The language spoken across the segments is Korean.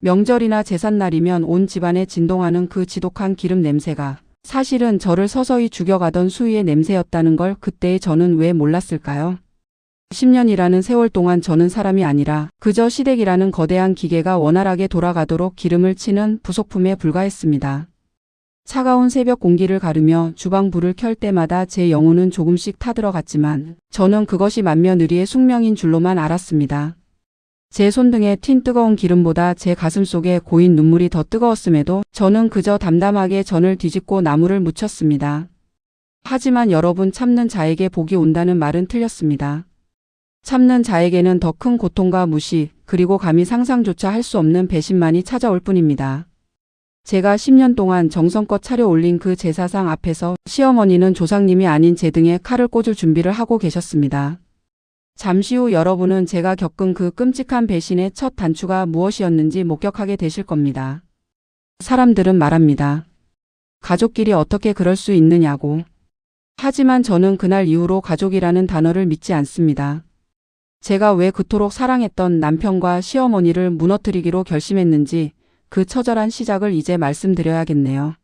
명절이나 제삿날이면 온 집안에 진동하는 그 지독한 기름 냄새가 사실은 저를 서서히 죽여가던 수위의 냄새였다는 걸 그때의 저는 왜 몰랐을까요? 10년이라는 세월 동안 저는 사람이 아니라 그저 시댁이라는 거대한 기계가 원활하게 돌아가도록 기름을 치는 부속품에 불과했습니다. 차가운 새벽 공기를 가르며 주방 불을 켤 때마다 제 영혼은 조금씩 타들어갔지만 저는 그것이 만며느리의 숙명인 줄로만 알았습니다. 제 손등에 튄 뜨거운 기름보다 제 가슴 속에 고인 눈물이 더 뜨거웠음에도 저는 그저 담담하게 전을 뒤집고 나무를 묻혔습니다. 하지만 여러분, 참는 자에게 복이 온다는 말은 틀렸습니다. 참는 자에게는 더 큰 고통과 무시, 그리고 감히 상상조차 할 수 없는 배신만이 찾아올 뿐입니다. 제가 10년 동안 정성껏 차려 올린 그 제사상 앞에서 시어머니는 조상님이 아닌 제 등에 칼을 꽂을 준비를 하고 계셨습니다. 잠시 후 여러분은 제가 겪은 그 끔찍한 배신의 첫 단추가 무엇이었는지 목격하게 되실 겁니다. 사람들은 말합니다. 가족끼리 어떻게 그럴 수 있느냐고. 하지만 저는 그날 이후로 가족이라는 단어를 믿지 않습니다. 제가 왜 그토록 사랑했던 남편과 시어머니를 무너뜨리기로 결심했는지 그 처절한 시작을 이제 말씀드려야겠네요.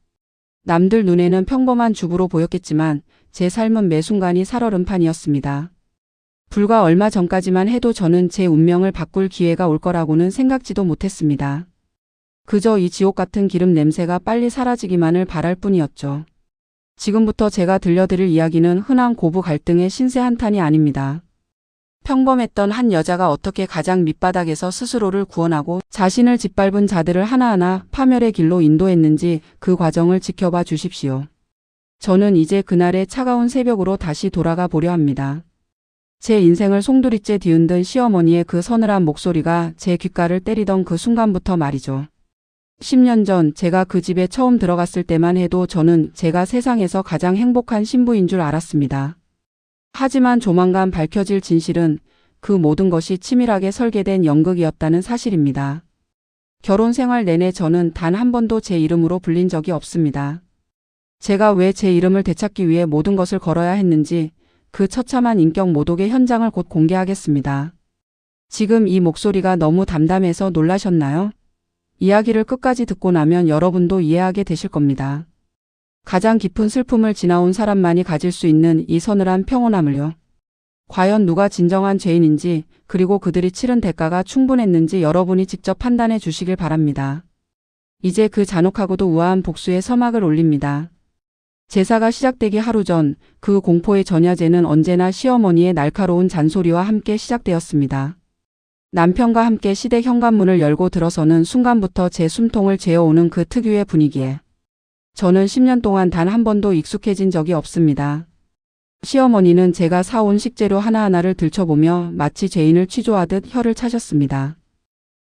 남들 눈에는 평범한 주부로 보였겠지만 제 삶은 매 순간이 살얼음판이었습니다. 불과 얼마 전까지만 해도 저는 제 운명을 바꿀 기회가 올 거라고는 생각지도 못했습니다. 그저 이 지옥 같은 기름 냄새가 빨리 사라지기만을 바랄 뿐이었죠. 지금부터 제가 들려드릴 이야기는 흔한 고부 갈등의 신세 한탄이 아닙니다. 평범했던 한 여자가 어떻게 가장 밑바닥에서 스스로를 구원하고 자신을 짓밟은 자들을 하나하나 파멸의 길로 인도했는지 그 과정을 지켜봐 주십시오. 저는 이제 그날의 차가운 새벽으로 다시 돌아가 보려 합니다. 제 인생을 송두리째 뒤흔든 시어머니의 그 서늘한 목소리가 제 귓가를 때리던 그 순간부터 말이죠. 10년 전 제가 그 집에 처음 들어갔을 때만 해도 저는 제가 세상에서 가장 행복한 신부인 줄 알았습니다. 하지만 조만간 밝혀질 진실은 그 모든 것이 치밀하게 설계된 연극이었다는 사실입니다. 결혼 생활 내내 저는 단 한 번도 제 이름으로 불린 적이 없습니다. 제가 왜 제 이름을 되찾기 위해 모든 것을 걸어야 했는지 그 처참한 인격 모독의 현장을 곧 공개하겠습니다. 지금 이 목소리가 너무 담담해서 놀라셨나요? 이야기를 끝까지 듣고 나면 여러분도 이해하게 되실 겁니다. 가장 깊은 슬픔을 지나온 사람만이 가질 수 있는 이 서늘한 평온함을요. 과연 누가 진정한 죄인인지, 그리고 그들이 치른 대가가 충분했는지 여러분이 직접 판단해 주시길 바랍니다. 이제 그 잔혹하고도 우아한 복수의 서막을 올립니다. 제사가 시작되기 하루 전 그 공포의 전야제는 언제나 시어머니의 날카로운 잔소리와 함께 시작되었습니다. 남편과 함께 시댁 현관문을 열고 들어서는 순간부터 제 숨통을 죄어오는 그 특유의 분위기에 저는 10년 동안 단 한 번도 익숙해진 적이 없습니다. 시어머니는 제가 사온 식재료 하나하나를 들춰보며 마치 죄인을 취조하듯 혀를 차셨습니다.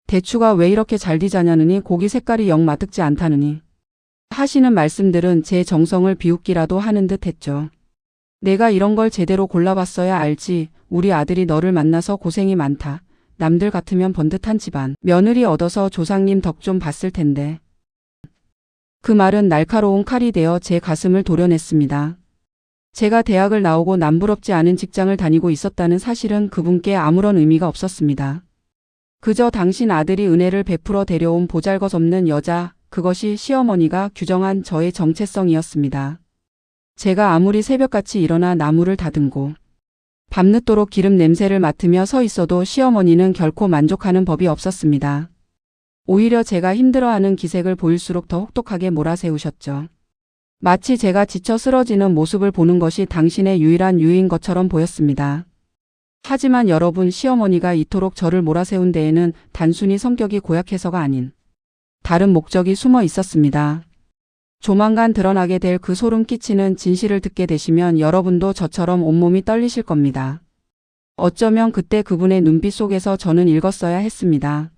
대추가 왜 이렇게 잘 디자냐느니, 고기 색깔이 영 마뜩지 않다느니 하시는 말씀들은 제 정성을 비웃기라도 하는 듯 했죠. 내가 이런 걸 제대로 골라봤어야 알지. 우리 아들이 너를 만나서 고생이 많다. 남들 같으면 번듯한 집안 며느리 얻어서 조상님 덕 좀 봤을 텐데. 그 말은 날카로운 칼이 되어 제 가슴을 도려냈습니다. 제가 대학을 나오고 남부럽지 않은 직장을 다니고 있었다는 사실은 그분께 아무런 의미가 없었습니다. 그저 당신 아들이 은혜를 베풀어 데려온 보잘것없는 여자, 그것이 시어머니가 규정한 저의 정체성이었습니다. 제가 아무리 새벽같이 일어나 나무를 다듬고 밤늦도록 기름 냄새를 맡으며 서 있어도 시어머니는 결코 만족하는 법이 없었습니다. 오히려 제가 힘들어하는 기색을 보일수록 더 혹독하게 몰아세우셨죠. 마치 제가 지쳐 쓰러지는 모습을 보는 것이 당신의 유일한 유인 것처럼 보였습니다. 하지만 여러분, 시어머니가 이토록 저를 몰아세운 데에는 단순히 성격이 고약해서가 아닌 다른 목적이 숨어 있었습니다. 조만간 드러나게 될 그 소름 끼치는 진실을 듣게 되시면 여러분도 저처럼 온몸이 떨리실 겁니다. 어쩌면 그때 그분의 눈빛 속에서 저는 읽었어야 했습니다.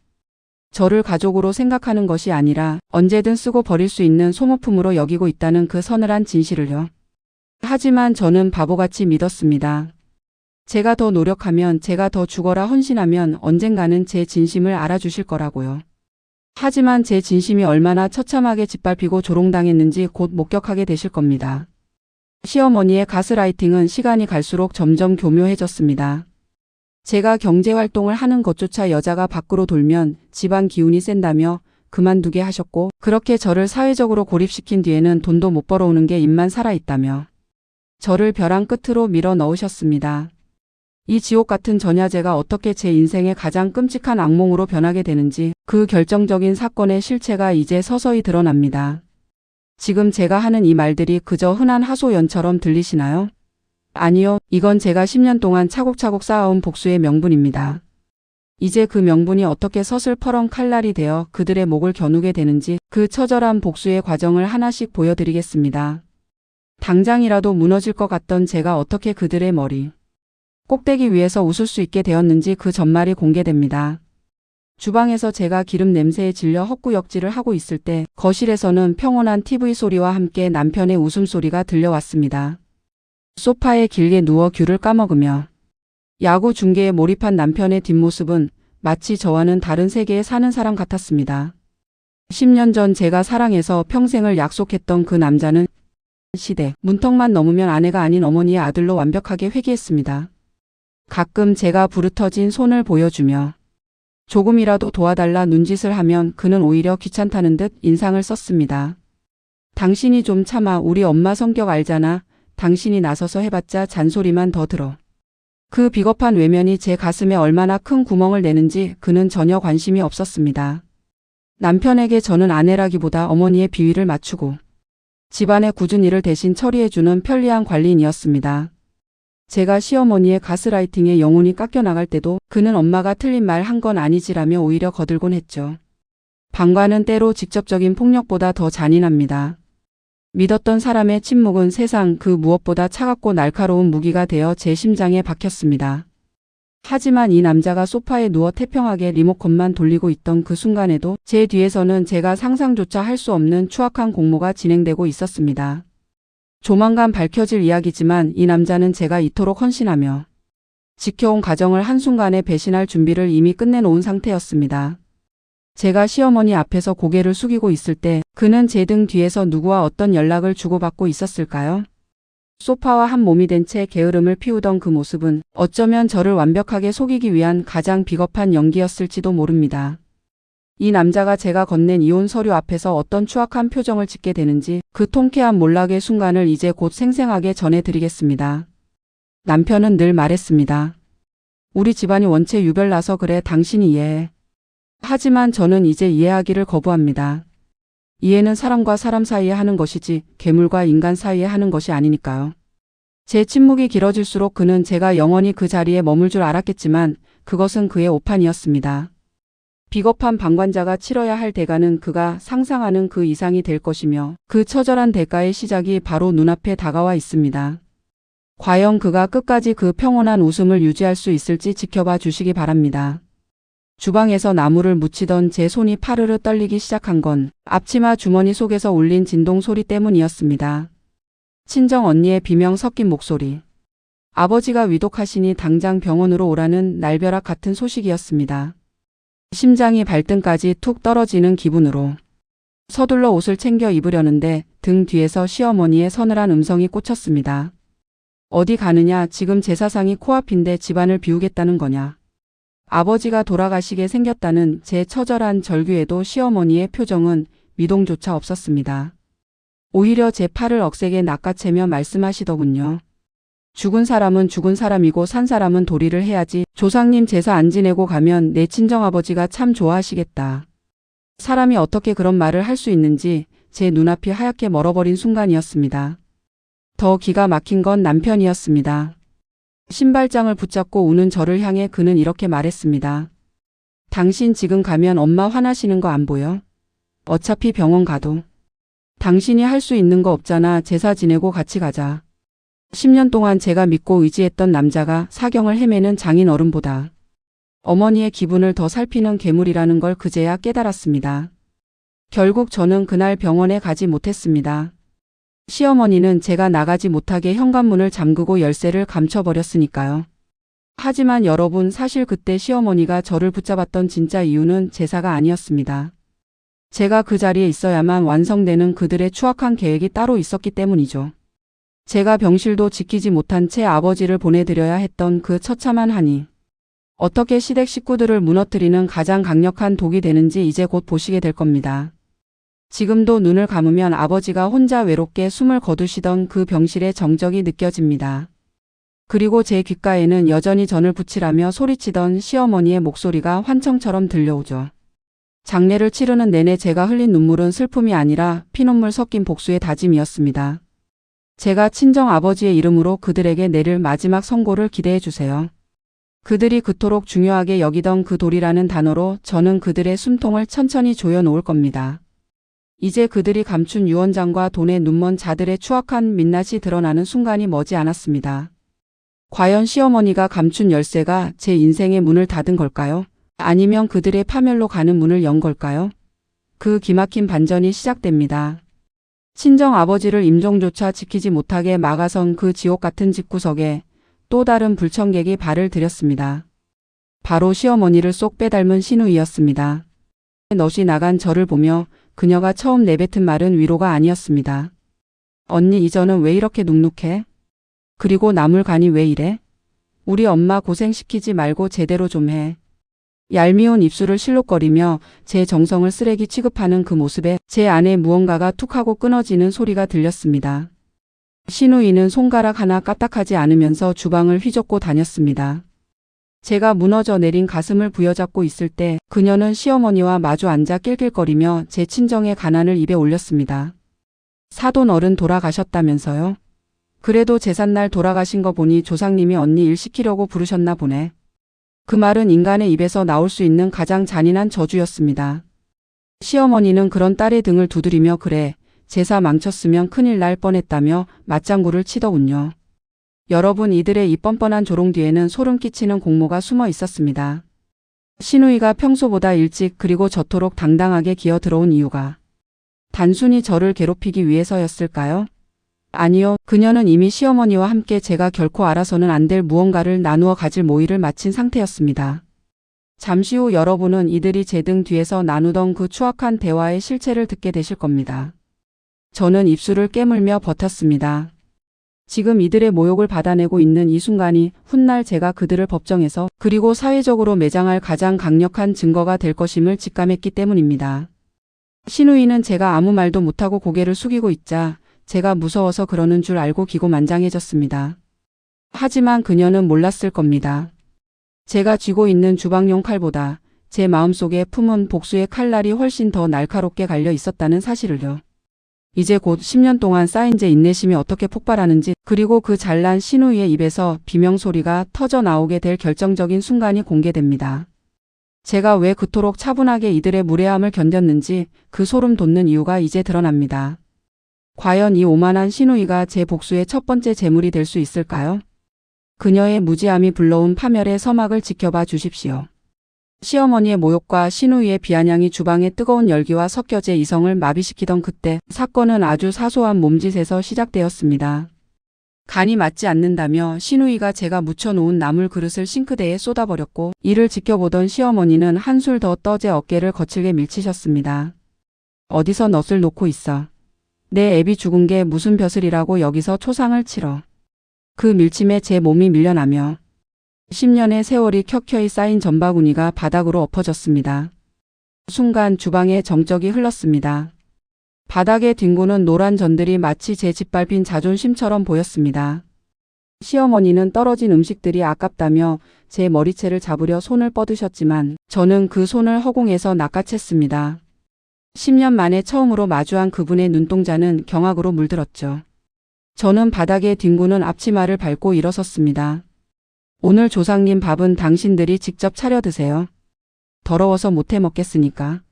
저를 가족으로 생각하는 것이 아니라 언제든 쓰고 버릴 수 있는 소모품으로 여기고 있다는 그 서늘한 진실을요. 하지만 저는 바보같이 믿었습니다. 제가 더 노력하면, 제가 더 죽어라 헌신하면 언젠가는 제 진심을 알아주실 거라고요. 하지만 제 진심이 얼마나 처참하게 짓밟히고 조롱당했는지 곧 목격하게 되실 겁니다. 시어머니의 가스라이팅은 시간이 갈수록 점점 교묘해졌습니다. 제가 경제활동을 하는 것조차 여자가 밖으로 돌면 집안 기운이 센다며 그만두게 하셨고, 그렇게 저를 사회적으로 고립시킨 뒤에는 돈도 못 벌어오는 게 입만 살아있다며 저를 벼랑 끝으로 밀어 넣으셨습니다. 이 지옥 같은 전야제가 어떻게 제 인생의 가장 끔찍한 악몽으로 변하게 되는지 그 결정적인 사건의 실체가 이제 서서히 드러납니다. 지금 제가 하는 이 말들이 그저 흔한 하소연처럼 들리시나요? 아니요, 이건 제가 10년 동안 차곡차곡 쌓아온 복수의 명분입니다. 이제 그 명분이 어떻게 서슬퍼런 칼날이 되어 그들의 목을 겨누게 되는지 그 처절한 복수의 과정을 하나씩 보여드리겠습니다. 당장이라도 무너질 것 같던 제가 어떻게 그들의 머리 꼭대기 위에서 웃을 수 있게 되었는지 그 전말이 공개됩니다. 주방에서 제가 기름 냄새에 질려 헛구역질을 하고 있을 때 거실에서는 평온한 TV 소리와 함께 남편의 웃음소리가 들려왔습니다. 소파에 길게 누워 귤을 까먹으며 야구 중계에 몰입한 남편의 뒷모습은 마치 저와는 다른 세계에 사는 사람 같았습니다. 10년 전 제가 사랑해서 평생을 약속했던 그 남자는 시댁 문턱만 넘으면 아내가 아닌 어머니의 아들로 완벽하게 회귀했습니다. 가끔 제가 부르터진 손을 보여주며 조금이라도 도와달라 눈짓을 하면 그는 오히려 귀찮다는 듯 인상을 썼습니다. 당신이 좀 참아, 우리 엄마 성격 알잖아. 당신이 나서서 해봤자 잔소리만 더 들어. 그 비겁한 외면이 제 가슴에 얼마나 큰 구멍을 내는지 그는 전혀 관심이 없었습니다. 남편에게 저는 아내라기보다 어머니의 비위를 맞추고 집안의 굳은 일을 대신 처리해주는 편리한 관리인이었습니다. 제가 시어머니의 가스라이팅에 영혼이 깎여나갈 때도 그는 엄마가 틀린 말 한 건 아니지라며 오히려 거들곤 했죠. 방과는 때로 직접적인 폭력보다 더 잔인합니다. 믿었던 사람의 침묵은 세상 그 무엇보다 차갑고 날카로운 무기가 되어 제 심장에 박혔습니다. 하지만 이 남자가 소파에 누워 태평하게 리모컨만 돌리고 있던 그 순간에도 제 뒤에서는 제가 상상조차 할 수 없는 추악한 공모가 진행되고 있었습니다. 조만간 밝혀질 이야기지만 이 남자는 제가 이토록 헌신하며 지켜온 가정을 한순간에 배신할 준비를 이미 끝내놓은 상태였습니다. 제가 시어머니 앞에서 고개를 숙이고 있을 때 그는 제 등 뒤에서 누구와 어떤 연락을 주고받고 있었을까요? 소파와 한 몸이 된 채 게으름을 피우던 그 모습은 어쩌면 저를 완벽하게 속이기 위한 가장 비겁한 연기였을지도 모릅니다. 이 남자가 제가 건넨 이혼 서류 앞에서 어떤 추악한 표정을 짓게 되는지 그 통쾌한 몰락의 순간을 이제 곧 생생하게 전해드리겠습니다. 남편은 늘 말했습니다. 우리 집안이 원체 유별나서 그래, 당신이 이해해. 하지만 저는 이제 이해하기를 거부합니다. 이해는 사람과 사람 사이에 하는 것이지 괴물과 인간 사이에 하는 것이 아니니까요. 제 침묵이 길어질수록 그는 제가 영원히 그 자리에 머물 줄 알았겠지만 그것은 그의 오판이었습니다. 비겁한 방관자가 치러야 할 대가는 그가 상상하는 그 이상이 될 것이며 그 처절한 대가의 시작이 바로 눈앞에 다가와 있습니다. 과연 그가 끝까지 그 평온한 웃음을 유지할 수 있을지 지켜봐 주시기 바랍니다. 주방에서 나무를 묻히던 제 손이 파르르 떨리기 시작한 건 앞치마 주머니 속에서 울린 진동 소리 때문이었습니다. 친정 언니의 비명 섞인 목소리. 아버지가 위독하시니 당장 병원으로 오라는 날벼락 같은 소식이었습니다. 심장이 발등까지 툭 떨어지는 기분으로 서둘러 옷을 챙겨 입으려는데 등 뒤에서 시어머니의 서늘한 음성이 꽂혔습니다. 어디 가느냐, 지금 제사상이 코앞인데 집안을 비우겠다는 거냐. 아버지가 돌아가시게 생겼다는 제 처절한 절규에도 시어머니의 표정은 미동조차 없었습니다. 오히려 제 팔을 억세게 낚아채며 말씀하시더군요. 죽은 사람은 죽은 사람이고 산 사람은 도리를 해야지. 조상님 제사 안 지내고 가면 내 친정아버지가 참 좋아하시겠다. 사람이 어떻게 그런 말을 할 수 있는지 제 눈앞이 하얗게 멀어버린 순간이었습니다. 더 기가 막힌 건 남편이었습니다. 신발장을 붙잡고 우는 저를 향해 그는 이렇게 말했습니다. 당신 지금 가면 엄마 화나시는 거 안 보여? 어차피 병원 가도. 당신이 할 수 있는 거 없잖아. 제사 지내고 같이 가자. 10년 동안 제가 믿고 의지했던 남자가 사경을 헤매는 장인 어른보다 어머니의 기분을 더 살피는 괴물이라는 걸 그제야 깨달았습니다. 결국 저는 그날 병원에 가지 못했습니다. 시어머니는 제가 나가지 못하게 현관문을 잠그고 열쇠를 감춰버렸으니까요. 하지만 여러분, 사실 그때 시어머니가 저를 붙잡았던 진짜 이유는 제사가 아니었습니다. 제가 그 자리에 있어야만 완성되는 그들의 추악한 계획이 따로 있었기 때문이죠. 제가 병실도 지키지 못한 채 아버지를 보내드려야 했던 그 처참한 한이 어떻게 시댁 식구들을 무너뜨리는 가장 강력한 독이 되는지 이제 곧 보시게 될 겁니다. 지금도 눈을 감으면 아버지가 혼자 외롭게 숨을 거두시던 그 병실의 정적이 느껴집니다. 그리고 제 귓가에는 여전히 전을 부치라며 소리치던 시어머니의 목소리가 환청처럼 들려오죠. 장례를 치르는 내내 제가 흘린 눈물은 슬픔이 아니라 피눈물 섞인 복수의 다짐이었습니다. 제가 친정 아버지의 이름으로 그들에게 내릴 마지막 선고를 기대해 주세요. 그들이 그토록 중요하게 여기던 그 돌이라는 단어로 저는 그들의 숨통을 천천히 조여놓을 겁니다. 이제 그들이 감춘 유언장과 돈에 눈먼 자들의 추악한 민낯이 드러나는 순간이 머지 않았습니다. 과연 시어머니가 감춘 열쇠가 제 인생의 문을 닫은 걸까요? 아니면 그들의 파멸로 가는 문을 연 걸까요? 그 기막힌 반전이 시작됩니다. 친정 아버지를 임종조차 지키지 못하게 막아선 그 지옥 같은 집구석에 또 다른 불청객이 발을 들였습니다. 바로 시어머니를 쏙 빼닮은 신우이였습니다. 넋이 나간 저를 보며 그녀가 처음 내뱉은 말은 위로가 아니었습니다. 언니 이전은 왜 이렇게 눅눅해? 그리고 나물간이 왜 이래? 우리 엄마 고생시키지 말고 제대로 좀 해. 얄미운 입술을 실룩거리며 제 정성을 쓰레기 취급하는 그 모습에 제 안에 무언가가 툭 하고 끊어지는 소리가 들렸습니다. 신우이는 손가락 하나 까딱하지 않으면서 주방을 휘젓고 다녔습니다. 제가 무너져 내린 가슴을 부여잡고 있을 때 그녀는 시어머니와 마주 앉아 낄낄거리며 제 친정의 가난을 입에 올렸습니다. 사돈 어른 돌아가셨다면서요? 그래도 제삿날 돌아가신 거 보니 조상님이 언니 일 시키려고 부르셨나 보네. 그 말은 인간의 입에서 나올 수 있는 가장 잔인한 저주였습니다. 시어머니는 그런 딸의 등을 두드리며 그래, 제사 망쳤으면 큰일 날 뻔했다며 맞장구를 치더군요. 여러분, 이들의 이 뻔뻔한 조롱 뒤에는 소름 끼치는 공모가 숨어 있었습니다. 신우이가 평소보다 일찍 그리고 저토록 당당하게 기어 들어온 이유가 단순히 저를 괴롭히기 위해서였을까요? 아니요. 그녀는 이미 시어머니와 함께 제가 결코 알아서는 안 될 무언가를 나누어 가질 모의를 마친 상태였습니다. 잠시 후 여러분은 이들이 제 등 뒤에서 나누던 그 추악한 대화의 실체를 듣게 되실 겁니다. 저는 입술을 깨물며 버텼습니다. 지금 이들의 모욕을 받아내고 있는 이 순간이 훗날 제가 그들을 법정에서 그리고 사회적으로 매장할 가장 강력한 증거가 될 것임을 직감했기 때문입니다. 신우이는 제가 아무 말도 못하고 고개를 숙이고 있자 제가 무서워서 그러는 줄 알고 기고만장해졌습니다. 하지만 그녀는 몰랐을 겁니다. 제가 쥐고 있는 주방용 칼보다 제 마음속에 품은 복수의 칼날이 훨씬 더 날카롭게 갈려 있었다는 사실을요. 이제 곧 10년 동안 쌓인 제 인내심이 어떻게 폭발하는지 그리고 그 잘난 신우이의 입에서 비명소리가 터져 나오게 될 결정적인 순간이 공개됩니다. 제가 왜 그토록 차분하게 이들의 무례함을 견뎠는지 그 소름 돋는 이유가 이제 드러납니다. 과연 이 오만한 신우이가 제 복수의 첫 번째 제물이 될 수 있을까요? 그녀의 무지함이 불러온 파멸의 서막을 지켜봐 주십시오. 시어머니의 모욕과 신우이의 비아냥이 주방의 뜨거운 열기와 섞여 제 이성을 마비시키던 그때 사건은 아주 사소한 몸짓에서 시작되었습니다. 간이 맞지 않는다며 신우이가 제가 묻혀놓은 나물 그릇을 싱크대에 쏟아버렸고 이를 지켜보던 시어머니는 한술 더 떠 제 어깨를 거칠게 밀치셨습니다. 어디서 넛을 놓고 있어. 내 애비 죽은 게 무슨 벼슬이라고 여기서 초상을 치러. 그 밀침에 제 몸이 밀려나며 10년의 세월이 켜켜이 쌓인 전바구니가 바닥으로 엎어졌습니다. 순간 주방에 정적이 흘렀습니다. 바닥에 뒹구는 노란 전들이 마치 제 짓밟힌 자존심처럼 보였습니다. 시어머니는 떨어진 음식들이 아깝다며 제 머리채를 잡으려 손을 뻗으셨지만 저는 그 손을 허공에서 낚아챘습니다. 10년 만에 처음으로 마주한 그분의 눈동자는 경악으로 물들었죠. 저는 바닥에 뒹구는 앞치마를 밟고 일어섰습니다. 오늘 조상님 밥은 당신들이 직접 차려 드세요. 더러워서 못해 먹겠으니까.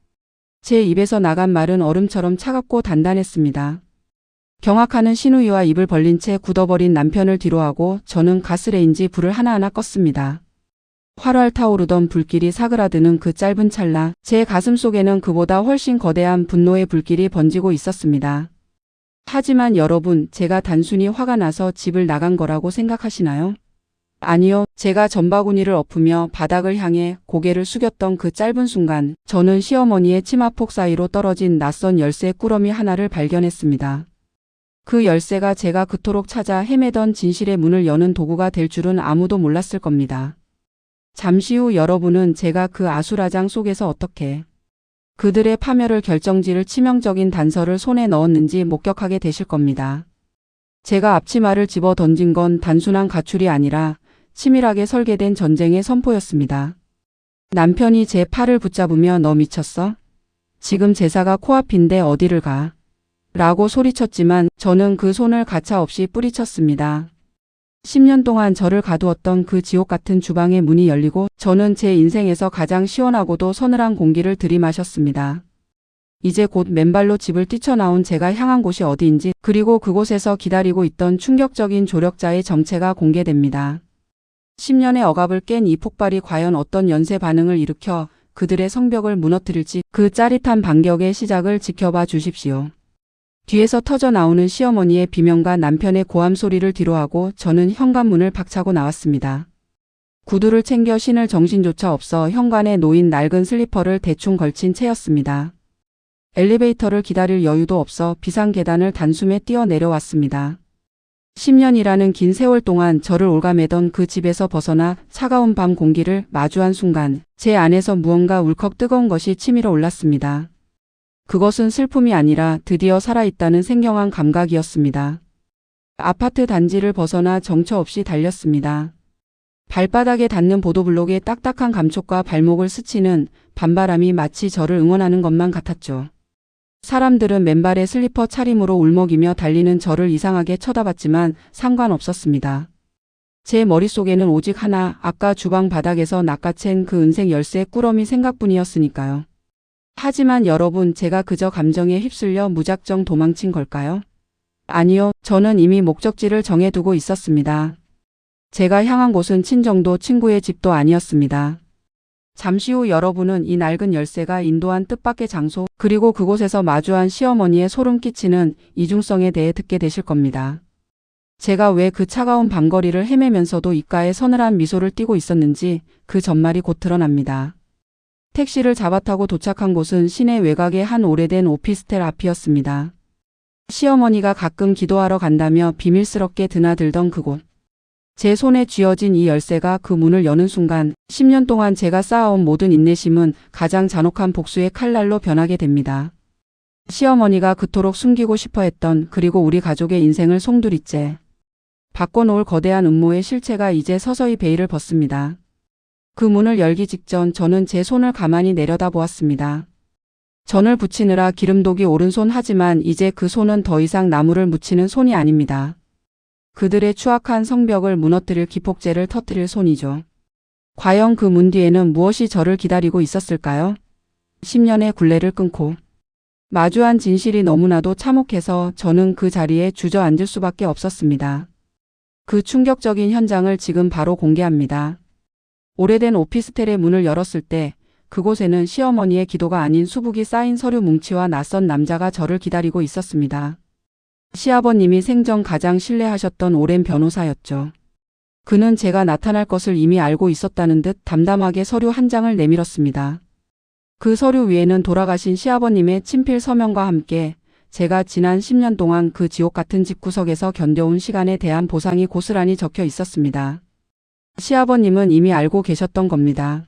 제 입에서 나간 말은 얼음처럼 차갑고 단단했습니다. 경악하는 신우이와 입을 벌린 채 굳어버린 남편을 뒤로하고 저는 가스레인지 불을 하나하나 껐습니다. 활활 타오르던 불길이 사그라드는 그 짧은 찰나 제 가슴 속에는 그보다 훨씬 거대한 분노의 불길이 번지고 있었습니다. 하지만 여러분, 제가 단순히 화가 나서 집을 나간 거라고 생각하시나요? 아니요. 제가 전바구니를 엎으며 바닥을 향해 고개를 숙였던 그 짧은 순간 저는 시어머니의 치마폭 사이로 떨어진 낯선 열쇠 꾸러미 하나를 발견했습니다. 그 열쇠가 제가 그토록 찾아 헤매던 진실의 문을 여는 도구가 될 줄은 아무도 몰랐을 겁니다. 잠시 후 여러분은 제가 그 아수라장 속에서 어떻게 그들의 파멸을 결정지을 치명적인 단서를 손에 넣었는지 목격하게 되실 겁니다. 제가 앞치마를 집어 던진 건 단순한 가출이 아니라 치밀하게 설계된 전쟁의 선포였습니다. 남편이 제 팔을 붙잡으며 너 미쳤어? 지금 제사가 코앞인데 어디를 가? 라고 소리쳤지만 저는 그 손을 가차없이 뿌리쳤습니다. 10년 동안 저를 가두었던 그 지옥 같은 주방의 문이 열리고 저는 제 인생에서 가장 시원하고도 서늘한 공기를 들이마셨습니다. 이제 곧 맨발로 집을 뛰쳐나온 제가 향한 곳이 어디인지 그리고 그곳에서 기다리고 있던 충격적인 조력자의 정체가 공개됩니다. 10년의 억압을 깬 이 폭발이 과연 어떤 연쇄 반응을 일으켜 그들의 성벽을 무너뜨릴지 그 짜릿한 반격의 시작을 지켜봐 주십시오. 뒤에서 터져 나오는 시어머니의 비명과 남편의 고함 소리를 뒤로하고 저는 현관문을 박차고 나왔습니다. 구두를 챙겨 신을 정신조차 없어 현관에 놓인 낡은 슬리퍼를 대충 걸친 채였습니다. 엘리베이터를 기다릴 여유도 없어 비상계단을 단숨에 뛰어 내려왔습니다. 10년이라는 긴 세월 동안 저를 올가매던 그 집에서 벗어나 차가운 밤 공기를 마주한 순간 제 안에서 무언가 울컥 뜨거운 것이 치밀어 올랐습니다. 그것은 슬픔이 아니라 드디어 살아있다는 생경한 감각이었습니다. 아파트 단지를 벗어나 정처 없이 달렸습니다. 발바닥에 닿는 보도블록의 딱딱한 감촉과 발목을 스치는 밤바람이 마치 저를 응원하는 것만 같았죠. 사람들은 맨발의 슬리퍼 차림으로 울먹이며 달리는 저를 이상하게 쳐다봤지만 상관없었습니다. 제 머릿속에는 오직 하나, 아까 주방 바닥에서 낚아챈 그 은색 열쇠 꾸러미 생각뿐이었으니까요. 하지만 여러분, 제가 그저 감정에 휩쓸려 무작정 도망친 걸까요? 아니요, 저는 이미 목적지를 정해두고 있었습니다. 제가 향한 곳은 친정도 친구의 집도 아니었습니다. 잠시 후 여러분은 이 낡은 열쇠가 인도한 뜻밖의 장소 그리고 그곳에서 마주한 시어머니의 소름 끼치는 이중성에 대해 듣게 되실 겁니다. 제가 왜 그 차가운 밤거리를 헤매면서도 입가에 서늘한 미소를 띠고 있었는지 그 전말이 곧 드러납니다. 택시를 잡아 타고 도착한 곳은 시내 외곽의 한 오래된 오피스텔 앞이었습니다. 시어머니가 가끔 기도하러 간다며 비밀스럽게 드나들던 그곳. 제 손에 쥐어진 이 열쇠가 그 문을 여는 순간 10년 동안 제가 쌓아온 모든 인내심은 가장 잔혹한 복수의 칼날로 변하게 됩니다. 시어머니가 그토록 숨기고 싶어 했던 그리고 우리 가족의 인생을 송두리째 바꿔놓을 거대한 음모의 실체가 이제 서서히 베일을 벗습니다. 그 문을 열기 직전 저는 제 손을 가만히 내려다보았습니다. 전을 붙이느라 기름독이 오른 손 하지만 이제 그 손은 더 이상 나무를 묻히는 손이 아닙니다. 그들의 추악한 성벽을 무너뜨릴 기폭제를 터뜨릴 손이죠. 과연 그 문 뒤에는 무엇이 저를 기다리고 있었을까요? 10년의 굴레를 끊고 마주한 진실이 너무나도 참혹해서 저는 그 자리에 주저앉을 수밖에 없었습니다. 그 충격적인 현장을 지금 바로 공개합니다. 오래된 오피스텔의 문을 열었을 때 그곳에는 시어머니의 기도가 아닌 수북이 쌓인 서류 뭉치와 낯선 남자가 저를 기다리고 있었습니다. 시아버님이 생전 가장 신뢰하셨던 오랜 변호사였죠. 그는 제가 나타날 것을 이미 알고 있었다는 듯 담담하게 서류 한 장을 내밀었습니다. 그 서류 위에는 돌아가신 시아버님의 친필 서명과 함께 제가 지난 10년 동안 그 지옥 같은 집구석에서 견뎌온 시간에 대한 보상이 고스란히 적혀 있었습니다. 시아버님은 이미 알고 계셨던 겁니다.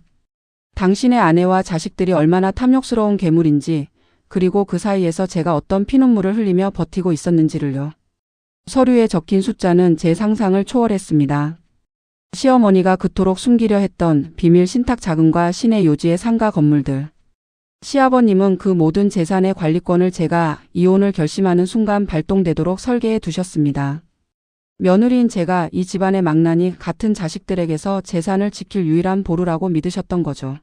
당신의 아내와 자식들이 얼마나 탐욕스러운 괴물인지 그리고 그 사이에서 제가 어떤 피눈물을 흘리며 버티고 있었는지를요. 서류에 적힌 숫자는 제 상상을 초월했습니다. 시어머니가 그토록 숨기려 했던 비밀 신탁 자금과 시내 요지의 상가 건물들. 시아버님은 그 모든 재산의 관리권을 제가 이혼을 결심하는 순간 발동되도록 설계해 두셨습니다. 며느리인 제가 이 집안의 망나니 같은 자식들에게서 재산을 지킬 유일한 보루라고 믿으셨던 거죠.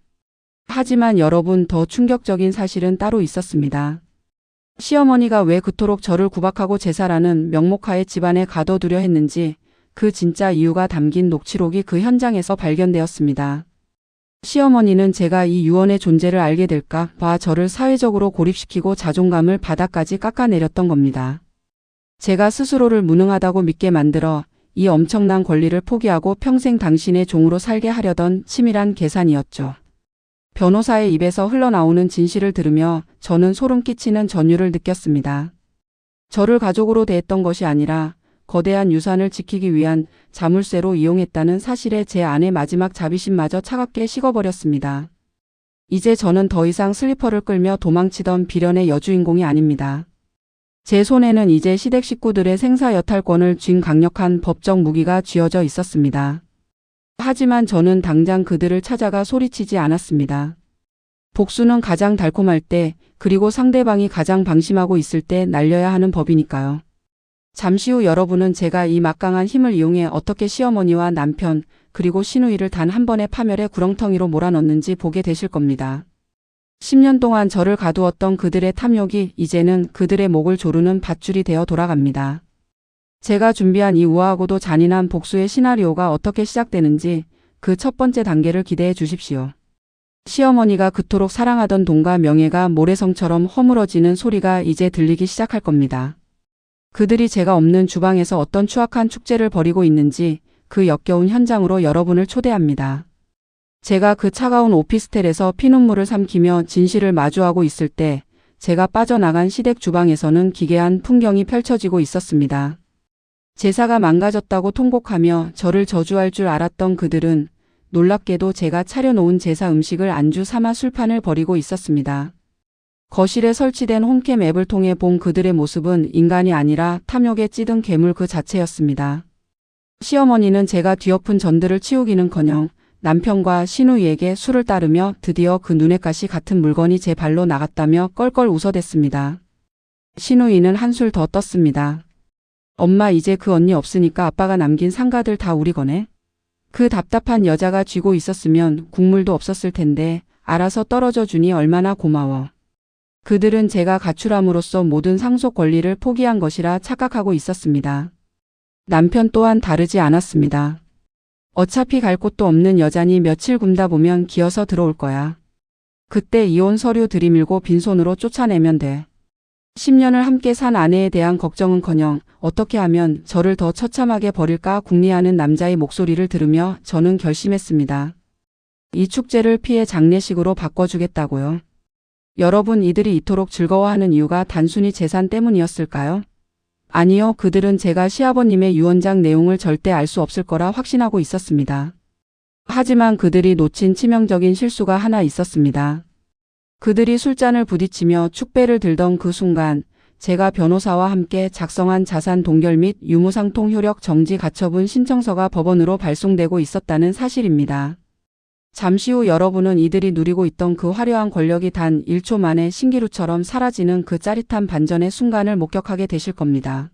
하지만 여러분, 더 충격적인 사실은 따로 있었습니다. 시어머니가 왜 그토록 저를 구박하고 제사라는 명목하에 집안에 가둬두려 했는지 그 진짜 이유가 담긴 녹취록이 그 현장에서 발견되었습니다. 시어머니는 제가 이 유언의 존재를 알게 될까 봐 저를 사회적으로 고립시키고 자존감을 바닥까지 깎아내렸던 겁니다. 제가 스스로를 무능하다고 믿게 만들어 이 엄청난 권리를 포기하고 평생 당신의 종으로 살게 하려던 치밀한 계산이었죠. 변호사의 입에서 흘러나오는 진실을 들으며 저는 소름 끼치는 전율을 느꼈습니다. 저를 가족으로 대했던 것이 아니라 거대한 유산을 지키기 위한 자물쇠로 이용했다는 사실에 제 안의 마지막 자비심마저 차갑게 식어버렸습니다. 이제 저는 더 이상 슬리퍼를 끌며 도망치던 비련의 여주인공이 아닙니다. 제 손에는 이제 시댁 식구들의 생사여탈권을 쥔 강력한 법적 무기가 쥐어져 있었습니다. 하지만 저는 당장 그들을 찾아가 소리치지 않았습니다. 복수는 가장 달콤할 때, 그리고 상대방이 가장 방심하고 있을 때 날려야 하는 법이니까요. 잠시 후 여러분은 제가 이 막강한 힘을 이용해 어떻게 시어머니와 남편, 그리고 시누이를 단 한 번의 파멸의 구렁텅이로 몰아넣는지 보게 되실 겁니다. 10년 동안 저를 가두었던 그들의 탐욕이 이제는 그들의 목을 조르는 밧줄이 되어 돌아갑니다. 제가 준비한 이 우아하고도 잔인한 복수의 시나리오가 어떻게 시작되는지 그 첫 번째 단계를 기대해 주십시오. 시어머니가 그토록 사랑하던 돈과 명예가 모래성처럼 허물어지는 소리가 이제 들리기 시작할 겁니다. 그들이 제가 없는 주방에서 어떤 추악한 축제를 벌이고 있는지 그 역겨운 현장으로 여러분을 초대합니다. 제가 그 차가운 오피스텔에서 피눈물을 삼키며 진실을 마주하고 있을 때 제가 빠져나간 시댁 주방에서는 기괴한 풍경이 펼쳐지고 있었습니다. 제사가 망가졌다고 통곡하며 저를 저주할 줄 알았던 그들은 놀랍게도 제가 차려놓은 제사 음식을 안주 삼아 술판을 벌이고 있었습니다. 거실에 설치된 홈캠 앱을 통해 본 그들의 모습은 인간이 아니라 탐욕에 찌든 괴물 그 자체였습니다. 시어머니는 제가 뒤엎은 전들을 치우기는커녕 남편과 시누이에게 술을 따르며 드디어 그 눈엣가시 같은 물건이 제 발로 나갔다며 껄껄 웃어댔습니다. 시누이는 한술 더 떴습니다. 엄마, 이제 그 언니 없으니까 아빠가 남긴 상가들 다 우리 거네. 그 답답한 여자가 쥐고 있었으면 국물도 없었을 텐데 알아서 떨어져 주니 얼마나 고마워. 그들은 제가 가출함으로써 모든 상속 권리를 포기한 것이라 착각하고 있었습니다. 남편 또한 다르지 않았습니다. 어차피 갈 곳도 없는 여자니 며칠 굶다 보면 기어서 들어올 거야. 그때 이혼 서류 들이밀고 빈손으로 쫓아내면 돼. 10년을 함께 산 아내에 대한 걱정은커녕 어떻게 하면 저를 더 처참하게 버릴까 궁리하는 남자의 목소리를 들으며 저는 결심했습니다. 이 축제를 피해 장례식으로 바꿔주겠다고요. 여러분, 이들이 이토록 즐거워하는 이유가 단순히 재산 때문이었을까요? 아니요, 그들은 제가 시아버님의 유언장 내용을 절대 알 수 없을 거라 확신하고 있었습니다. 하지만 그들이 놓친 치명적인 실수가 하나 있었습니다. 그들이 술잔을 부딪히며 축배를 들던 그 순간 제가 변호사와 함께 작성한 자산 동결 및 유무상통 효력 정지 가처분 신청서가 법원으로 발송되고 있었다는 사실입니다. 잠시 후 여러분은 이들이 누리고 있던 그 화려한 권력이 단 1초 만에 신기루처럼 사라지는 그 짜릿한 반전의 순간을 목격하게 되실 겁니다.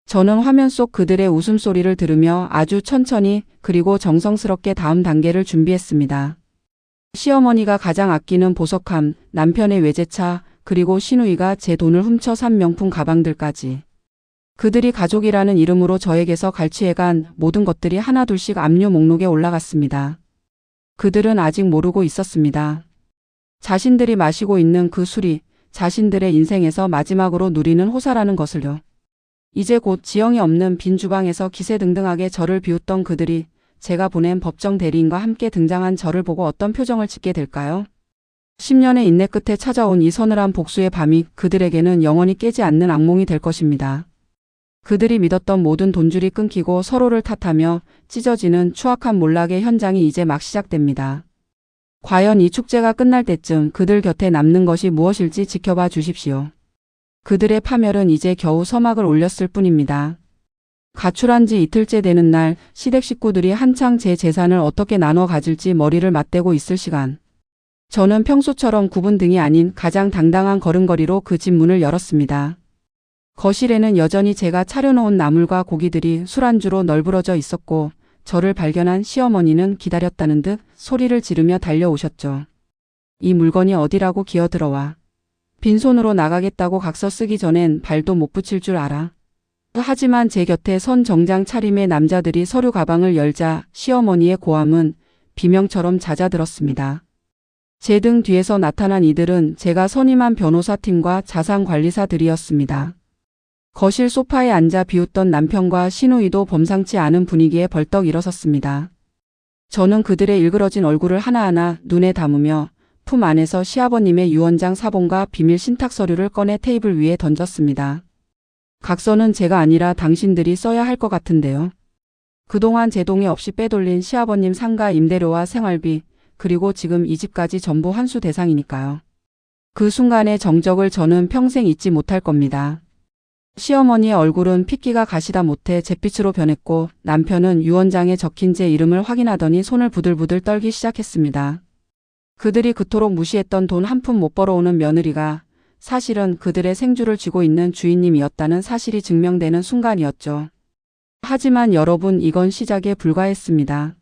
저는 화면 속 그들의 웃음소리를 들으며 아주 천천히 그리고 정성스럽게 다음 단계를 준비했습니다. 시어머니가 가장 아끼는 보석함, 남편의 외제차, 그리고 시누이가 제 돈을 훔쳐 산 명품 가방들까지. 그들이 가족이라는 이름으로 저에게서 갈취해간 모든 것들이 하나둘씩 압류 목록에 올라갔습니다. 그들은 아직 모르고 있었습니다. 자신들이 마시고 있는 그 술이 자신들의 인생에서 마지막으로 누리는 호사라는 것을요. 이제 곧 지형이 없는 빈 주방에서 기세등등하게 저를 비웃던 그들이 제가 보낸 법정 대리인과 함께 등장한 저를 보고 어떤 표정을 짓게 될까요? 10년의 인내 끝에 찾아온 이 서늘한 복수의 밤이 그들에게는 영원히 깨지 않는 악몽이 될 것입니다. 그들이 믿었던 모든 돈줄이 끊기고 서로를 탓하며 찢어지는 추악한 몰락의 현장이 이제 막 시작됩니다. 과연 이 축제가 끝날 때쯤 그들 곁에 남는 것이 무엇일지 지켜봐 주십시오. 그들의 파멸은 이제 겨우 서막을 올렸을 뿐입니다. 가출한 지 이틀째 되는 날 시댁 식구들이 한창 제 재산을 어떻게 나눠 가질지 머리를 맞대고 있을 시간. 저는 평소처럼 구분 등이 아닌 가장 당당한 걸음걸이로 그 집 문을 열었습니다. 거실에는 여전히 제가 차려놓은 나물과 고기들이 술안주로 널브러져 있었고 저를 발견한 시어머니는 기다렸다는 듯 소리를 지르며 달려오셨죠. 이 물건이 어디라고 기어들어와. 빈손으로 나가겠다고 각서 쓰기 전엔 발도 못 붙일 줄 알아. 하지만 제 곁에 선 정장 차림의 남자들이 서류 가방을 열자 시어머니의 고함은 비명처럼 잦아들었습니다. 제 등 뒤에서 나타난 이들은 제가 선임한 변호사팀과 자산관리사들이었습니다. 거실 소파에 앉아 비웃던 남편과 시누이도 범상치 않은 분위기에 벌떡 일어섰습니다. 저는 그들의 일그러진 얼굴을 하나하나 눈에 담으며 품 안에서 시아버님의 유언장 사본과 비밀 신탁 서류를 꺼내 테이블 위에 던졌습니다. 각서는 제가 아니라 당신들이 써야 할 것 같은데요. 그동안 제 동의 없이 빼돌린 시아버님 상가 임대료와 생활비, 그리고 지금 이 집까지 전부 환수 대상이니까요. 그 순간의 정적을 저는 평생 잊지 못할 겁니다. 시어머니의 얼굴은 핏기가 가시다 못해 잿빛으로 변했고 남편은 유언장에 적힌 제 이름을 확인하더니 손을 부들부들 떨기 시작했습니다. 그들이 그토록 무시했던 돈 한 푼 못 벌어오는 며느리가 사실은 그들의 생주를 쥐고 있는 주인님이었다는 사실이 증명되는 순간이었죠. 하지만 여러분, 이건 시작에 불과했습니다.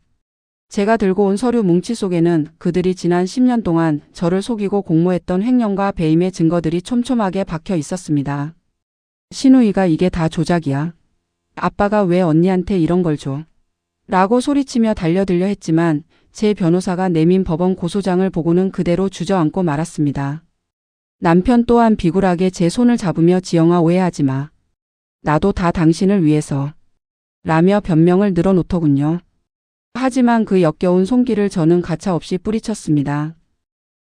제가 들고 온 서류 뭉치 속에는 그들이 지난 10년 동안 저를 속이고 공모했던 횡령과 배임의 증거들이 촘촘하게 박혀 있었습니다. 신우이가 이게 다 조작이야. 아빠가 왜 언니한테 이런 걸 줘? 라고 소리치며 달려들려 했지만 제 변호사가 내민 법원 고소장을 보고는 그대로 주저앉고 말았습니다. 남편 또한 비굴하게 제 손을 잡으며 지영아, 오해하지 마. 나도 다 당신을 위해서. 라며 변명을 늘어놓더군요. 하지만 그 역겨운 손길을 저는 가차없이 뿌리쳤습니다.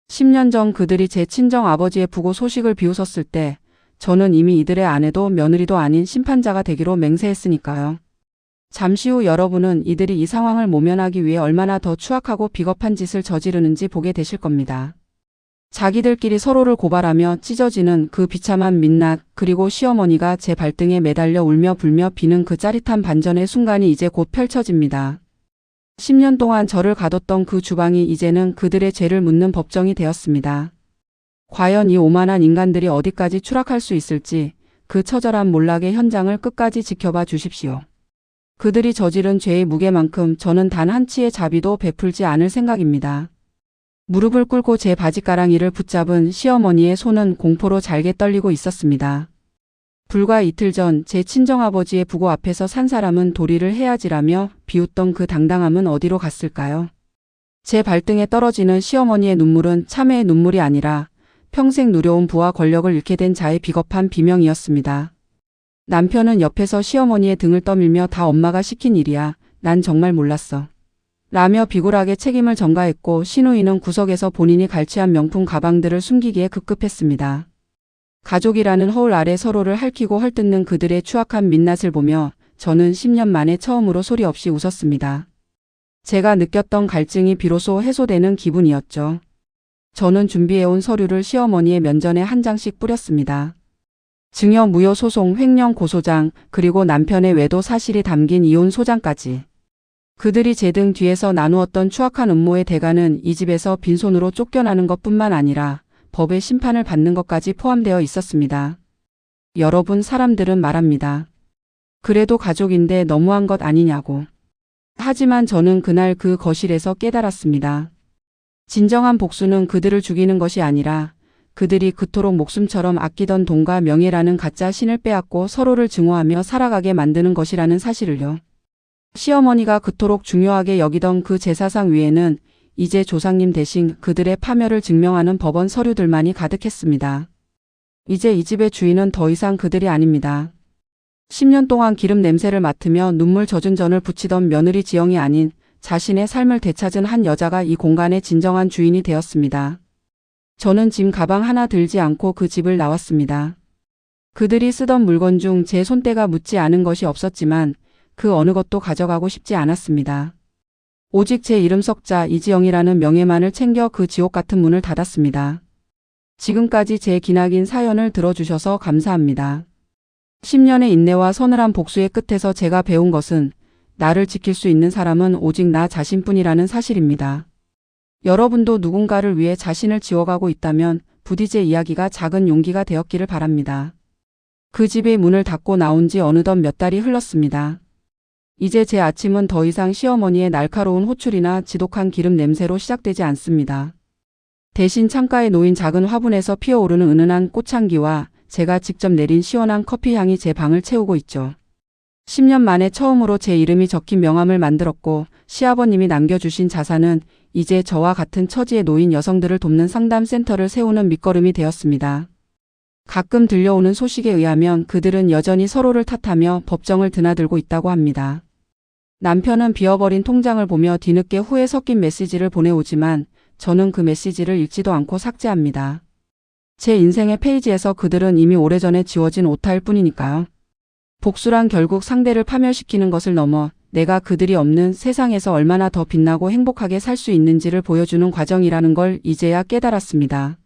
10년 전 그들이 제 친정 아버지의 부고 소식을 비웃었을 때 저는 이미 이들의 아내도 며느리도 아닌 심판자가 되기로 맹세했으니까요. 잠시 후 여러분은 이들이 이 상황을 모면하기 위해 얼마나 더 추악하고 비겁한 짓을 저지르는지 보게 되실 겁니다. 자기들끼리 서로를 고발하며 찢어지는 그 비참한 민낯, 그리고 시어머니가 제 발등에 매달려 울며 불며 비는 그 짜릿한 반전의 순간이 이제 곧 펼쳐집니다. 10년 동안 저를 가뒀던 그 주방이 이제는 그들의 죄를 묻는 법정이 되었습니다. 과연 이 오만한 인간들이 어디까지 추락할 수 있을지 그 처절한 몰락의 현장을 끝까지 지켜봐 주십시오. 그들이 저지른 죄의 무게만큼 저는 단 한 치의 자비도 베풀지 않을 생각입니다. 무릎을 꿇고 제 바지가랑이를 붙잡은 시어머니의 손은 공포로 잘게 떨리고 있었습니다. 불과 이틀 전 제 친정아버지의 부고 앞에서 산 사람은 도리를 해야지라며 비웃던 그 당당함은 어디로 갔을까요? 제 발등에 떨어지는 시어머니의 눈물은 참회의 눈물이 아니라 평생 누려온 부와 권력을 잃게 된 자의 비겁한 비명이었습니다. 남편은 옆에서 시어머니의 등을 떠밀며 다 엄마가 시킨 일이야. 난 정말 몰랐어. 라며 비굴하게 책임을 전가했고 신우이는 구석에서 본인이 갈취한 명품 가방들을 숨기기에 급급했습니다. 가족이라는 허울 아래 서로를 핥히고 헐뜯는 그들의 추악한 민낯을 보며 저는 10년 만에 처음으로 소리 없이 웃었습니다. 제가 느꼈던 갈증이 비로소 해소되는 기분이었죠. 저는 준비해온 서류를 시어머니의 면전에 한 장씩 뿌렸습니다. 증여 무효 소송 횡령 고소장, 그리고 남편의 외도 사실이 담긴 이혼 소장까지. 그들이 제 등 뒤에서 나누었던 추악한 음모의 대가는 이 집에서 빈손으로 쫓겨나는 것뿐만 아니라 법의 심판을 받는 것까지 포함되어 있었습니다. 여러분, 사람들은 말합니다. 그래도 가족인데 너무한 것 아니냐고. 하지만 저는 그날 그 거실에서 깨달았습니다. 진정한 복수는 그들을 죽이는 것이 아니라 그들이 그토록 목숨처럼 아끼던 돈과 명예라는 가짜 신을 빼앗고 서로를 증오하며 살아가게 만드는 것이라는 사실을요. 시어머니가 그토록 중요하게 여기던 그 제사상 위에는 이제 조상님 대신 그들의 파멸을 증명하는 법원 서류들만이 가득했습니다. 이제 이 집의 주인은 더 이상 그들이 아닙니다. 10년 동안 기름 냄새를 맡으며 눈물 젖은 전을 부치던 며느리 지영이 아닌 자신의 삶을 되찾은 한 여자가 이 공간의 진정한 주인이 되었습니다. 저는 짐 가방 하나 들지 않고 그 집을 나왔습니다. 그들이 쓰던 물건 중 제 손때가 묻지 않은 것이 없었지만 그 어느 것도 가져가고 싶지 않았습니다. 오직 제 이름 석자 이지영이라는 명예만을 챙겨 그 지옥 같은 문을 닫았습니다. 지금까지 제 기나긴 사연을 들어주셔서 감사합니다. 10년의 인내와 서늘한 복수의 끝에서 제가 배운 것은 나를 지킬 수 있는 사람은 오직 나 자신뿐이라는 사실입니다. 여러분도 누군가를 위해 자신을 지워가고 있다면 부디 제 이야기가 작은 용기가 되었기를 바랍니다. 그 집의 문을 닫고 나온 지 어느덧 몇 달이 흘렀습니다. 이제 제 아침은 더 이상 시어머니의 날카로운 호출이나 지독한 기름 냄새로 시작되지 않습니다. 대신 창가에 놓인 작은 화분에서 피어오르는 은은한 꽃향기와 제가 직접 내린 시원한 커피 향이 제 방을 채우고 있죠. 10년 만에 처음으로 제 이름이 적힌 명함을 만들었고 시아버님이 남겨주신 자산은 이제 저와 같은 처지에 놓인 여성들을 돕는 상담센터를 세우는 밑거름이 되었습니다. 가끔 들려오는 소식에 의하면 그들은 여전히 서로를 탓하며 법정을 드나들고 있다고 합니다. 남편은 비어버린 통장을 보며 뒤늦게 후회 섞인 메시지를 보내오지만 저는 그 메시지를 읽지도 않고 삭제합니다. 제 인생의 페이지에서 그들은 이미 오래전에 지워진 오타일 뿐이니까요. 복수란 결국 상대를 파멸시키는 것을 넘어 내가 그들이 없는 세상에서 얼마나 더 빛나고 행복하게 살 수 있는지를 보여주는 과정이라는 걸 이제야 깨달았습니다.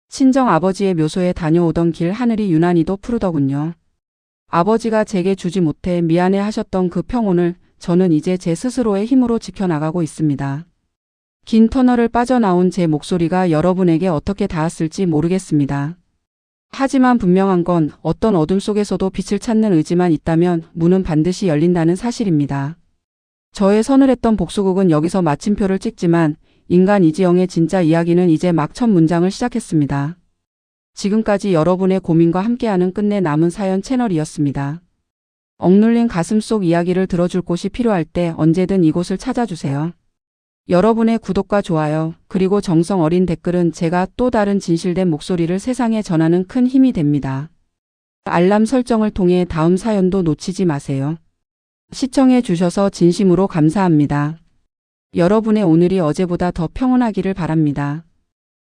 친정 아버지의 묘소에 다녀오던 길 하늘이 유난히도 푸르더군요. 아버지가 제게 주지 못해 미안해 하셨던 그 평온을 저는 이제 제 스스로의 힘으로 지켜나가고 있습니다. 긴 터널을 빠져나온 제 목소리가 여러분에게 어떻게 닿았을지 모르겠습니다. 하지만 분명한 건 어떤 어둠 속에서도 빛을 찾는 의지만 있다면 문은 반드시 열린다는 사실입니다. 저의 서늘했던 복수극은 여기서 마침표를 찍지만 인간 이지영의 진짜 이야기는 이제 막 첫 문장을 시작했습니다. 지금까지 여러분의 고민과 함께하는 끝내 남은 사연 채널이었습니다. 억눌린 가슴 속 이야기를 들어줄 곳이 필요할 때 언제든 이곳을 찾아주세요. 여러분의 구독과 좋아요, 그리고 정성 어린 댓글은 제가 또 다른 진실된 목소리를 세상에 전하는 큰 힘이 됩니다. 알람 설정을 통해 다음 사연도 놓치지 마세요. 시청해 주셔서 진심으로 감사합니다. 여러분의 오늘이 어제보다 더 평온하기를 바랍니다.